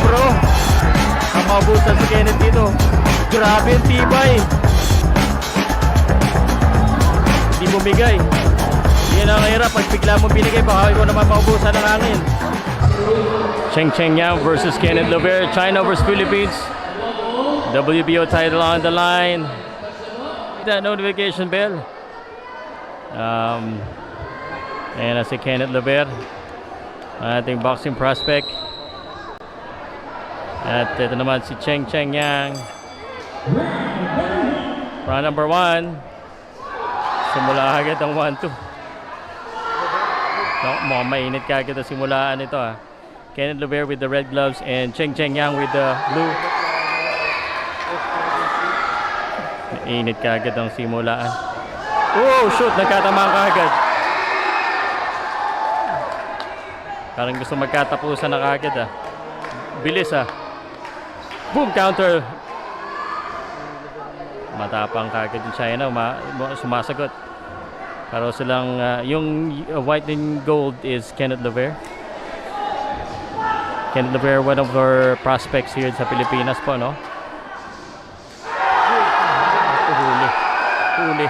bro. Ang maubusan si Kenneth dito. Grabe yung tibay. Hindi bumigay. Yan ang hirap. Pag bigla mo binigay, baka ikaw naman maubusan ng hangin. Cheng Cheng Yang versus Kenneth Lover. China versus Philippines. WBO title on the line. That notification bell. Ayan na si Kenneth Lover, ating boxing prospect. At ito naman si Cheng Cheng Yang. Round number 1. Simula agad ang 1-2. No, mukhang mainit ka agad ang simulaan ito ah. Kenneth Lover with the red gloves and Cheng Cheng Yang with the blue. Mainit ka agad ang simulaan. Oh shoot, nagkatamaan ka agad. Parang gusto magkatapusan na kagad ah. Bilis ah. Boom, counter. Matapang kagad yung China, sumasagot. Pero silang yung white and gold is Kenneth Lover. Kenneth Lover, one of our prospects here sa Pilipinas po, no? Huli.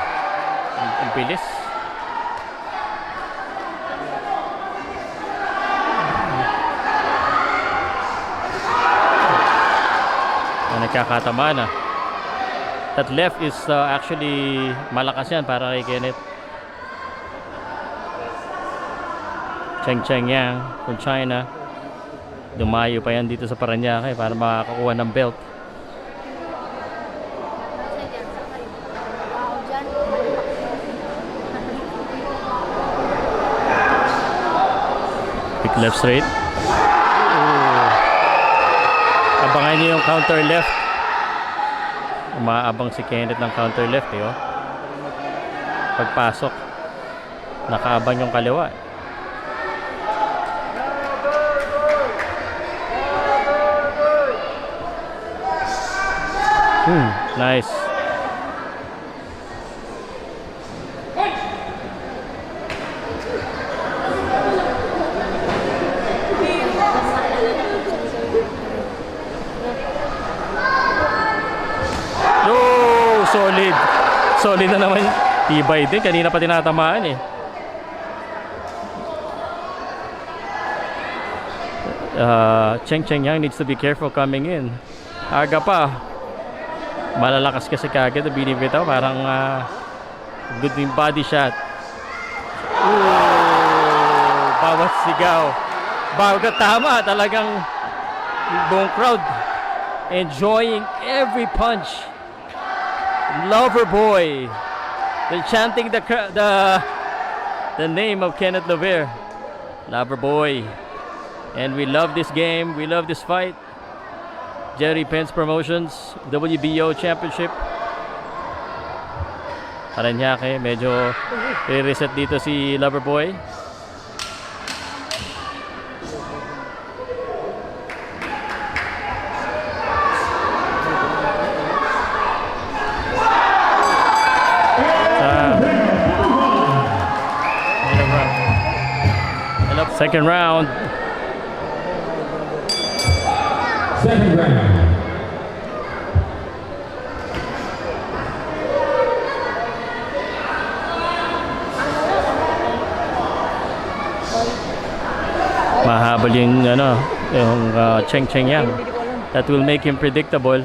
Ang bilis. Nagkakatamaan na. That left is actually malakas yan para kay Kenneth. Cheng Cheng Yang from China. Dumayo pa yan dito sa Parañaque para makakakuha ng belt. Pick left straight. Abangan niyo yung counter left. Umaabang si Kenneth ng counter left eh, oh. Pagpasok, nakaabang yung kaliwa. Nice. Solid na naman. Tibay din. Kanina pa tinatamaan eh. Cheng Cheng Yang needs to be careful coming in. Aga pa. Malalakas kasi kagad. Binibitaw. Parang good yung body shot. Bawat sigaw. Bawat tama. Talagang buong crowd enjoying every punch. Lover boy. They're chanting the name of Kenneth Lover. Lover boy. And we love this game. We love this fight. Jerry Pence Promotions WBO Championship. Parañaque. Medyo re-reset dito si Lover boy. Second round. Mahabol yung Cheng Cheng Yang. That will make him predictable.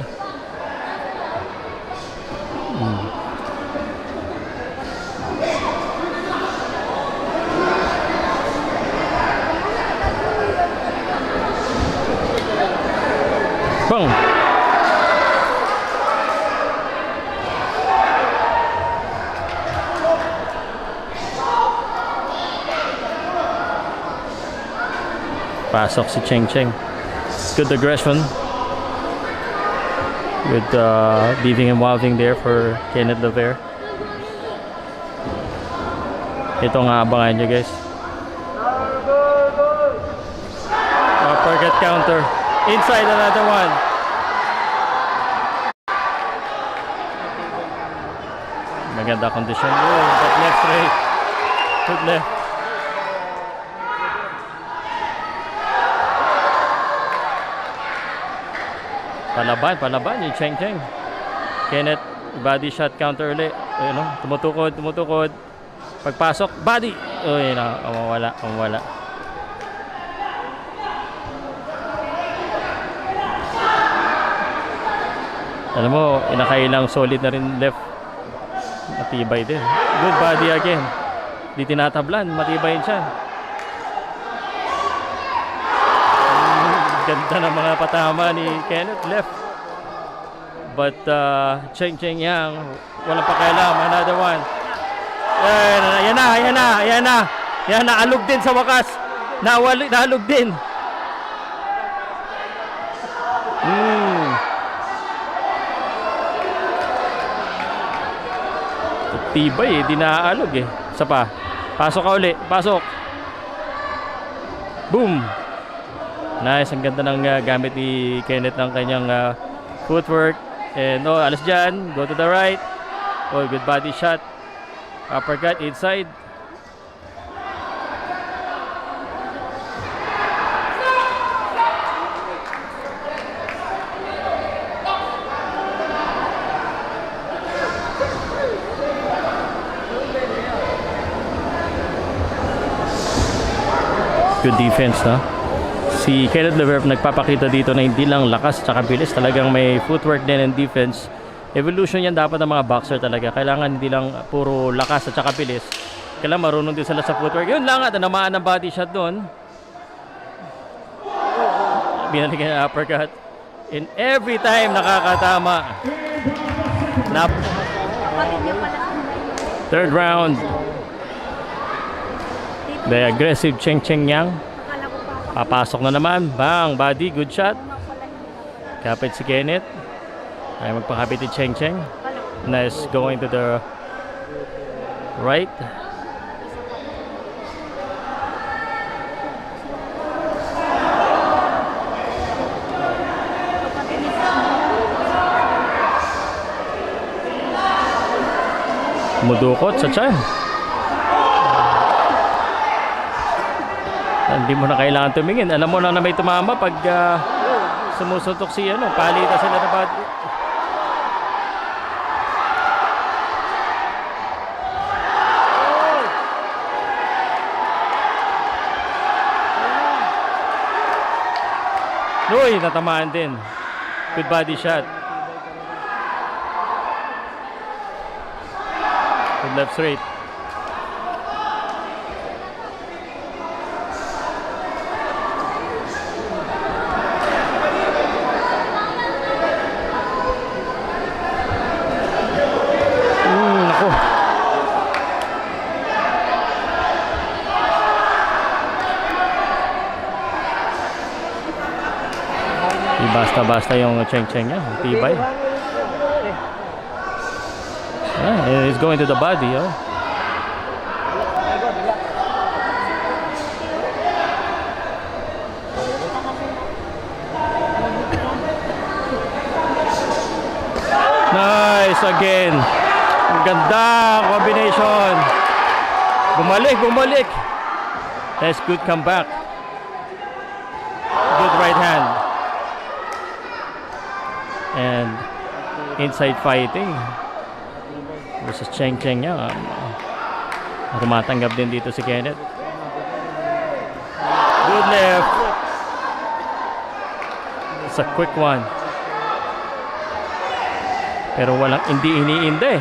Boom. Pasok si Cheng Cheng. Good aggression. Good beating and wilding there for Kenneth Lover. Ito nga abangan nyo guys. Uppercut counter. Inside another one. Maganda kondisyon. But left straight. Good left. Palaban yung Cheng Cheng. Kenneth, body shot counter ulit. Ayun, no? Tumutukod. Pagpasok, body. Uy, wala. Alam mo, inakailang solid na rin left. Matibay din. Good body again. Di tinatablan, matibay siya. Ganda ng mga patama ni Kenneth left. But Cheng Cheng Yang, walang pakialam. Another one. Ayan na. Alog din sa wakas. Naalog din. Tibay di naaalog Isa pa. Pasok ka uli. Pasok. Boom. Nice. Ang ganda ng gamit ni Kenneth ng kanyang footwork. And alas dyan. Go to the right. Good body shot. Uppercut inside. Good defense, no? Si Kenneth Lefebvre nagpapakita dito na hindi lang lakas at bilis, talagang may footwork din and defense. Evolution yan dapat ng mga boxer talaga. Kailangan hindi lang puro lakas at bilis. Kailangan marunong din sila sa footwork. Yun lang at namaan ang body shot doon. Binalikan ng uppercut. And every time nakakatama. Third round. The aggressive Cheng Cheng Yang. Papasok na naman. Bang! Body. Good shot. Kapit si Kenneth. Ay magpakapit si Cheng Cheng. Nice going to the right. Mudukot sa tiyan. Hindi mo na kailangan tumingin. Alam mo na may tumama pag sumusuntok si palitan sila na body. Uy, natamaan din. Good body shot. Good left straight. Basta-basta yung Cheng Cheng niya. Tibay. He's going to the body. Nice again. Ang ganda combination. Bumalik. That's good comeback. Good right hand. And inside fighting versus Cheng Cheng niya. Tumatanggap din dito si Kenneth. Good left. It's a quick one. Pero walang iniinda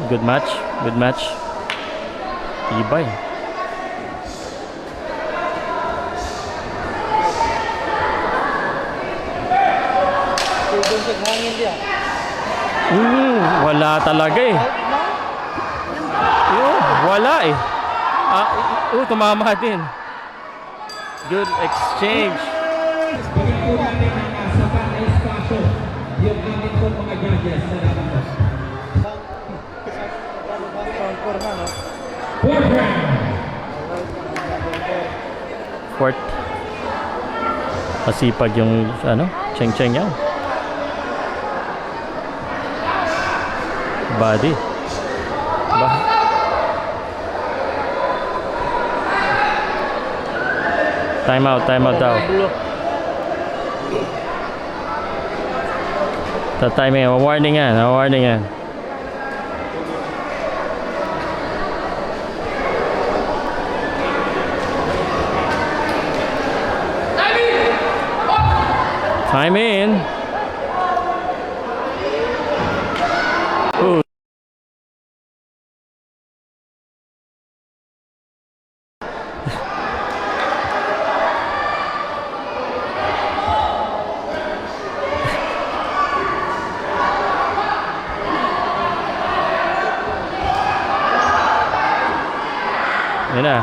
Good match. Ibay. Wala talaga wala tumama din. Good exchange. Bigyan po natin ng sapat na espasyo yung amin po mga judges na dapat. Fourth round. Fourth. Masipag yung ano, Cheng Cheng Yang. Body. Ba? Time out daw. Timing, warning yan. Time in. Ooh. Yan na.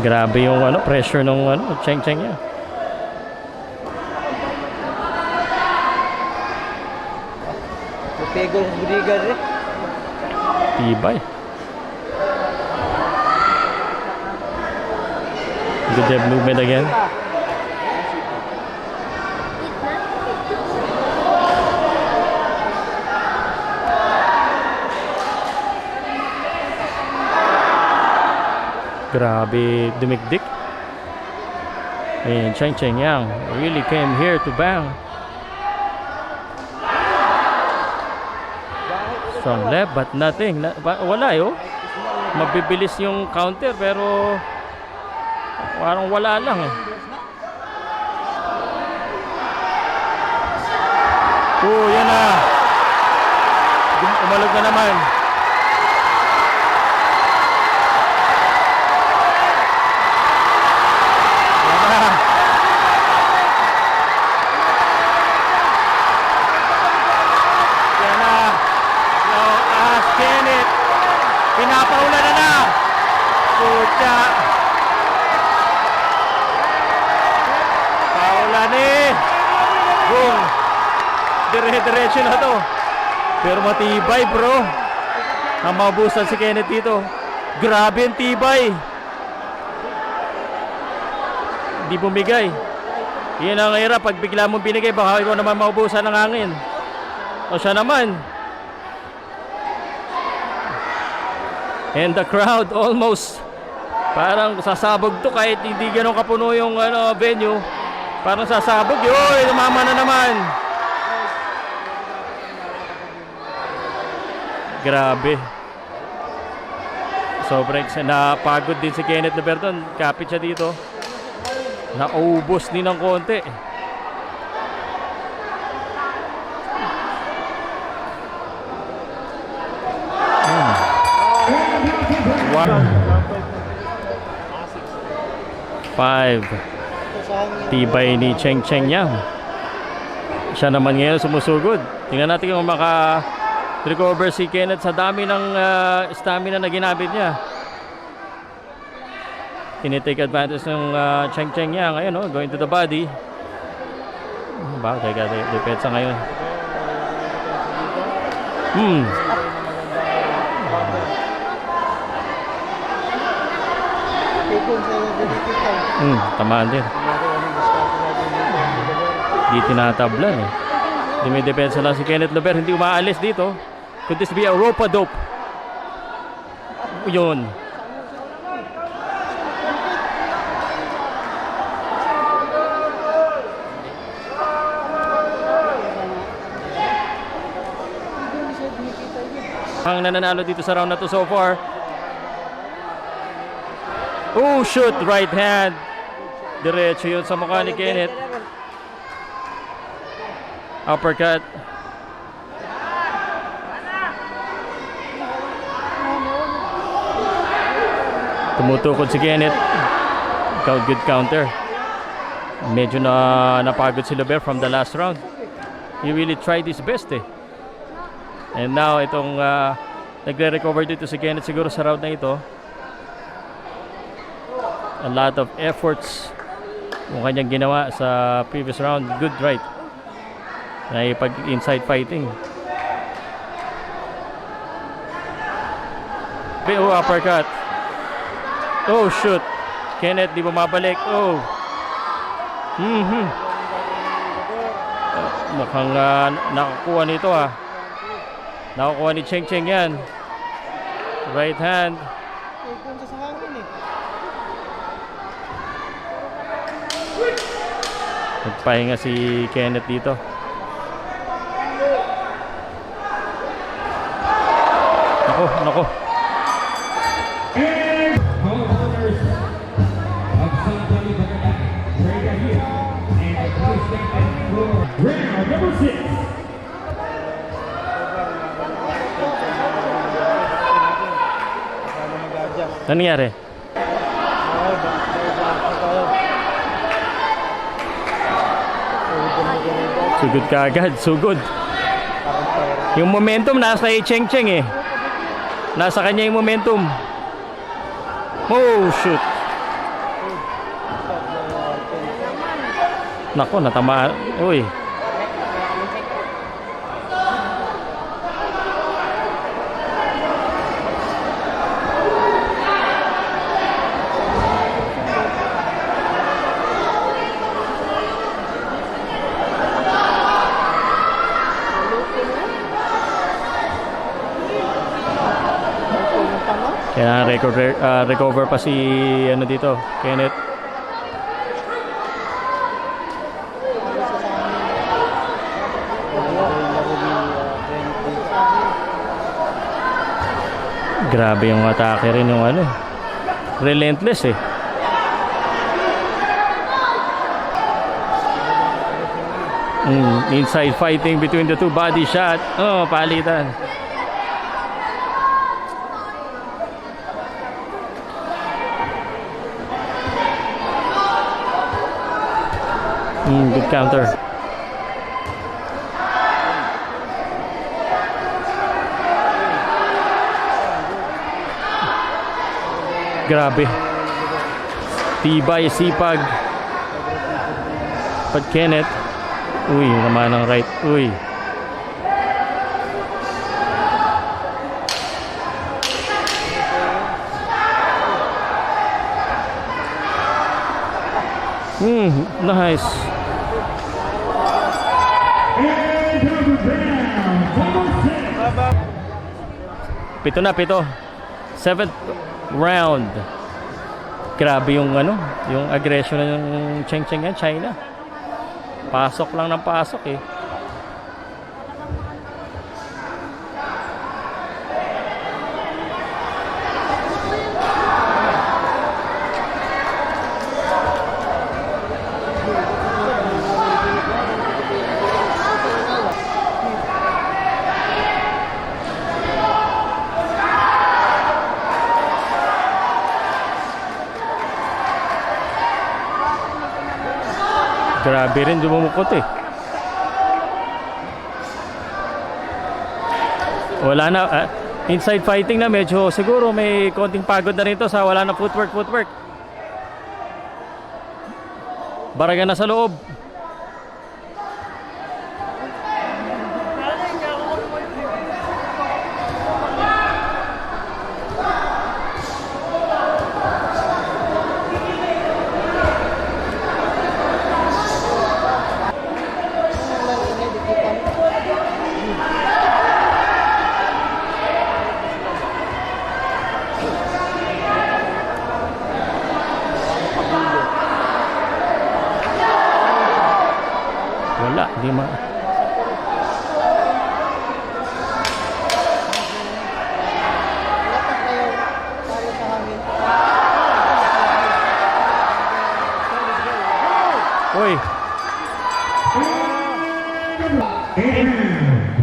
Grabe yung ano, pressure ng ano, Cheng Cheng niya. Pegol sa budigan rin. Tibay. Good job movement again. Grabe dumikdik. And Cheng Cheng Yang really came here to bang. Strong left but nothing. Wala eh, oh. Mabibilis yung counter pero parang wala lang eh. Oh, yan na. Umalog na naman. Pinapaula na. Pucha. Paula ni. Boom. Dire-diretso na to. Pero matibay bro. Ang mabusan si Kenneth dito. Grabe ang tibay. Hindi bumigay. Yan ang hirap. Pag bigla mong binigay, baka ikaw naman maubusan ng hangin. O siya naman. And the crowd almost parang sasabog to kahit hindi ganun kapuno yung ano, venue. Parang sasabog. Yoy, tumama na naman. Grabe. Sobrang napagod din si Kenneth Liberton. Kapit siya dito. Naubos din ng konti. Five. Tibay ni Cheng Cheng Yang. Siya naman ngayon sumusugod. Tingnan natin kung maka-recover si Kenneth sa dami ng stamina na ginamit niya. Tinitake advantage ng Cheng Cheng Yang. Ayun, oh, going to the body. Bakit kaya depensa ngayon? Tamaan din. Di tinatablan eh. Di may depensa lang si Kenneth Lover. Hindi umaalis dito. Could this be a rope-a-dope? Yun. Ang nananalo dito sa round na to so far. Oh, shoot, right hand. Diretso yun sa mukha ni Kenneth. Uppercut. Tumutukod si Kenneth. Good counter. Medyo napagod si Lover from the last round. He really tried his best eh. And now itong nagre-recover dito si Kenneth siguro sa round na ito. A lot of efforts yung kanyang ginawa sa previous round. Good right na pag inside fighting. Oh, uppercut. Oh, shoot. Kenneth, di bumabalik. Oh. Mukhang nakakuha nito Nakakuha ni Cheng Cheng yan. Right hand. Nagpahinga si Kenneth dito. Nako. And homeowners of San Tony Bacalac, Rega here, and the blue step and floor. Round number 6. Ano nangyari? Sugod ka agad, sugod. Yung momentum nasa kay Cheng Cheng Nasa kanya yung momentum. Oh, shoot. Nako, natamaan. Uy. Kaya recover pa si dito, Kenneth. Grabe yung atake rin yung relentless Inside fighting between the two, body shot. Oh, palitan. Good counter. Grabe. Tibay, sipag. Pag Kenneth. Uy, naman ng right. Uy. Nice. Pito. 7th round. Grabe yung yung aggression ng Cheng Cheng yan, China. Pasok lang ng pasok Grabe rin dumumukot Wala na inside fighting na, medyo siguro may konting pagod na rito sa wala na footwork. Baraga na sa loob. Wala, di ma. Uy.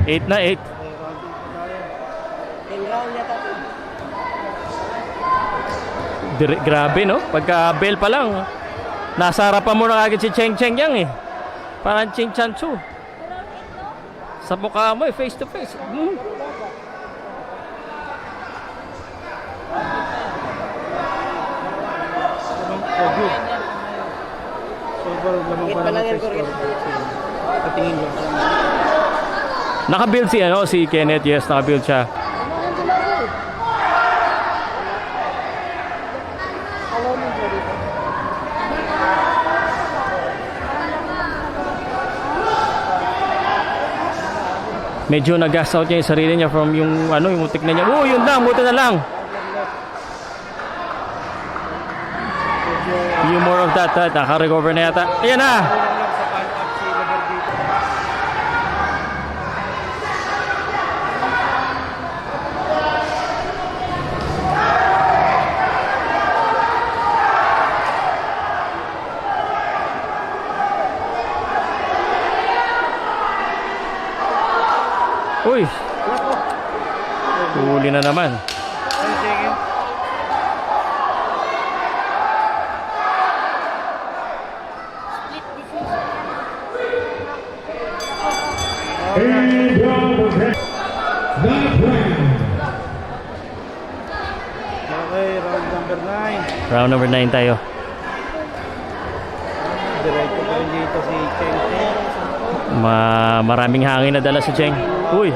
8 na 8. Grabe no? Pagka bell pa lang, nasa harapan mo na agad si Cheng Cheng yang Parang Ching Chan Chu. Sa mukha mo face to face. Naka-build si Kenneth, yes, naka-build siya. medyo nag-gas out niya yung sarili niya from yung ano, yung utik na niya. Oh, yun lang, buti na lang. You more of that, naka-recover na yata. Ayan na. Uy. Huli na naman. And round the round. Okay, round number 9. Round number 9 tayo. Diretso pa rin dito si Cheng Cheng. Maraming hangin na dala si Cheng. Uy.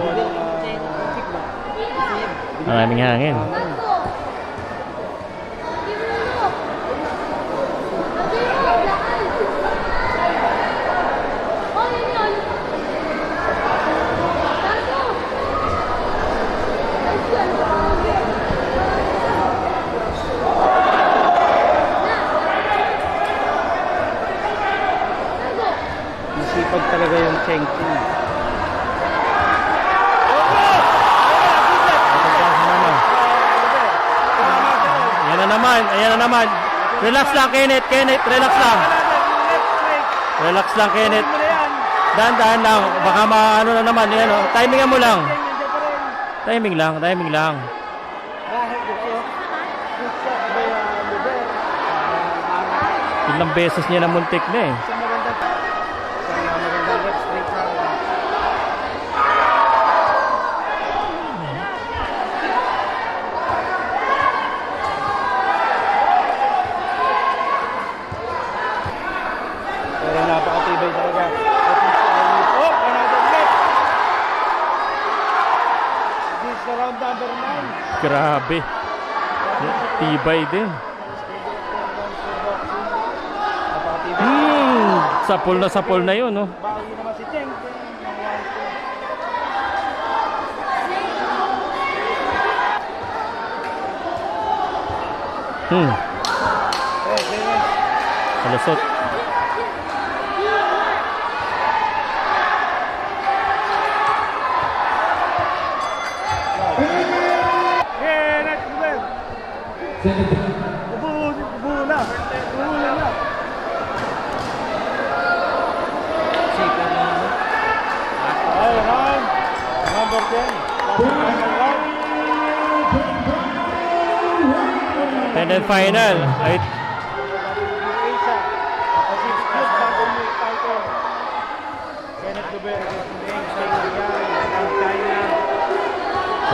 Maraming hangin. Masipag talaga yung Cheng Cheng. Ayan na naman. Relax lang, Kenneth. Kenneth, relax lang. Relax lang, Kenneth. Dahan-dahan lang. Baka maano na naman. Ayan, oh. Timingan mo lang. Timing lang, timing lang. Ilang beses niya na muntik na eh. Pero napakatibay talaga. Oh, another net. This is the round number 9. Grabe. Tibay din. Sapol na yun, no? Bawi naman si Cheng Cheng. Kalusot. Next bell. Ubo na. Ay, round number 10. And then final. Ay, Asia. Pacific Club bago may title. Kenneth Luber against Meng Xiaoyan ng China.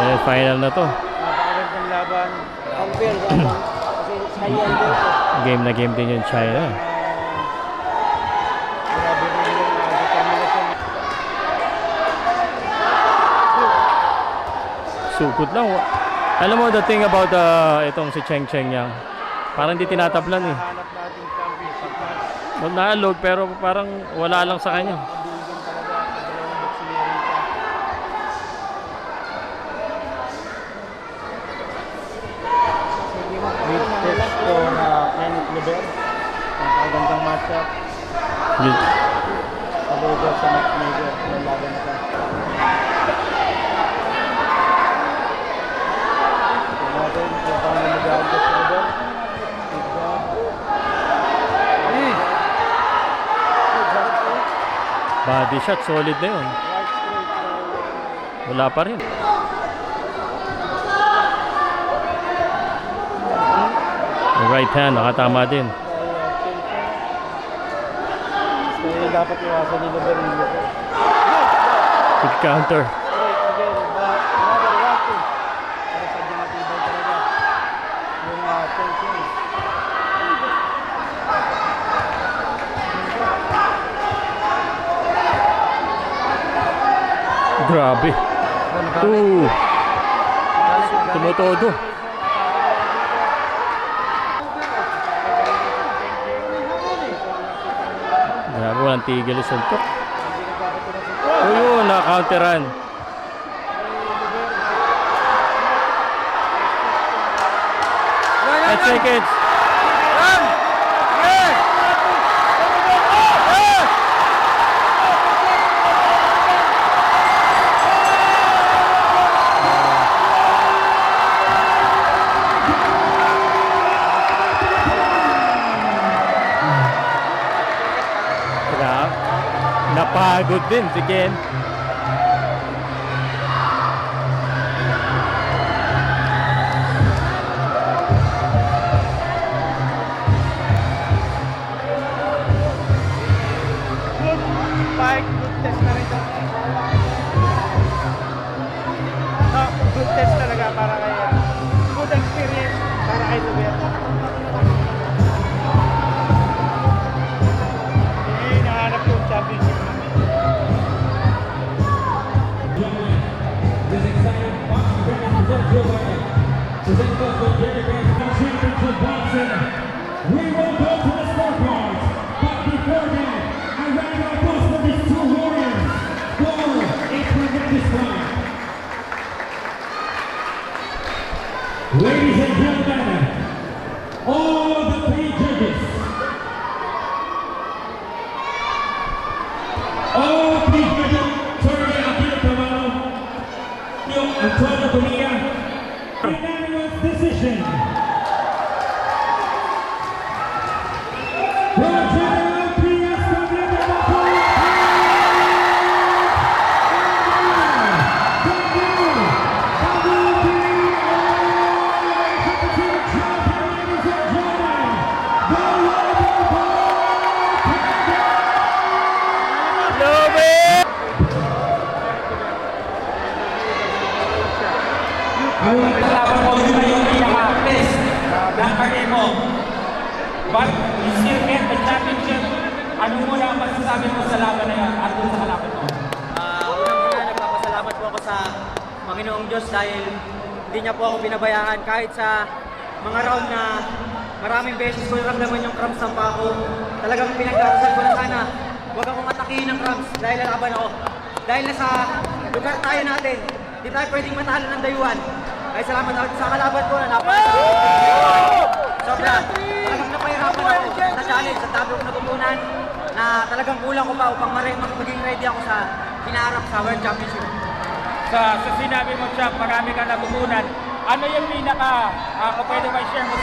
and then final na to. Napakagandang laban. Compare kasi Xiaoyan Game na game din yung China. grabe rin yung determination. Sukot lang. Alam mo, the thing about itong si Cheng Cheng Yang, parang di tinatablan eh. Hanap natin championship match. Naalog pero parang wala lang sa kanya. Pagdugan talaga sa dalawang boxing rito. Big test for Kenneth Luber. Napakagandang matchup. Yun. Pagduga sa matchmaker ng laban na ito. Natin kung paano mag-aagos sa Luber. Body shot, solid na yun. Right straight. Wala pa rin. Yung right hand, nakatama din. Kaya dapat iwasan ni Luber yung Luber. Good counter. Again, another round. Pero sadyang matibay talaga. Yung Cheng Cheng. Grabe. Tumutodo. Grabe, walang tigil yung suntok. Oh, yun, na-counteran. 10 seconds. Run! Yes! Yes! Grabe. Napagod din si Ken. Good fight, good test na rin. No, good test talaga para kay good experience para kay Luber. Hinahanap yung championship namin. This exciting boxing tournament presents you by presents us by Jerry Grant Championship Boxing. We will go to the scorecards, but before that, a round of applause for these two warriors for a tremendous fight. Ladies and gentlemen, all the three judges, sorry, Aquino Tamano, Antonio Bonilla, unanimous decision. Roger Prias Luber! Ang laban mo, yun na yung pinaka-test ng career mo. But you still get the championship. Ano mo na ang masasabi mo sa laban na yan at doon sa kalaban mo? Unang-una, nagpapasalamat po ako sa Panginoong Diyos dahil hindi niya po ako binabayaan kahit sa mga round na maraming beses ko naramdaman yung cramps ng paa ko. Talagang pinagdarasal ko na sana huwag akong atakihin ng cramps dahil lalaban ako. Dahil nasa lugar tayo natin, hindi tayo pwedeng matalo ng dayuhan. Ay salamat ako sa kalaban ko na Sobra, talagang napahirapan ako sa challenge, sa dami kong natutunan na talagang kulang ko pa upang maging ready ako sa hinaharap sa World Championship. Sa sinabi mo, Champ, marami kang natutunan. Ano yung pinaka, kung pwede ba i-share mo sa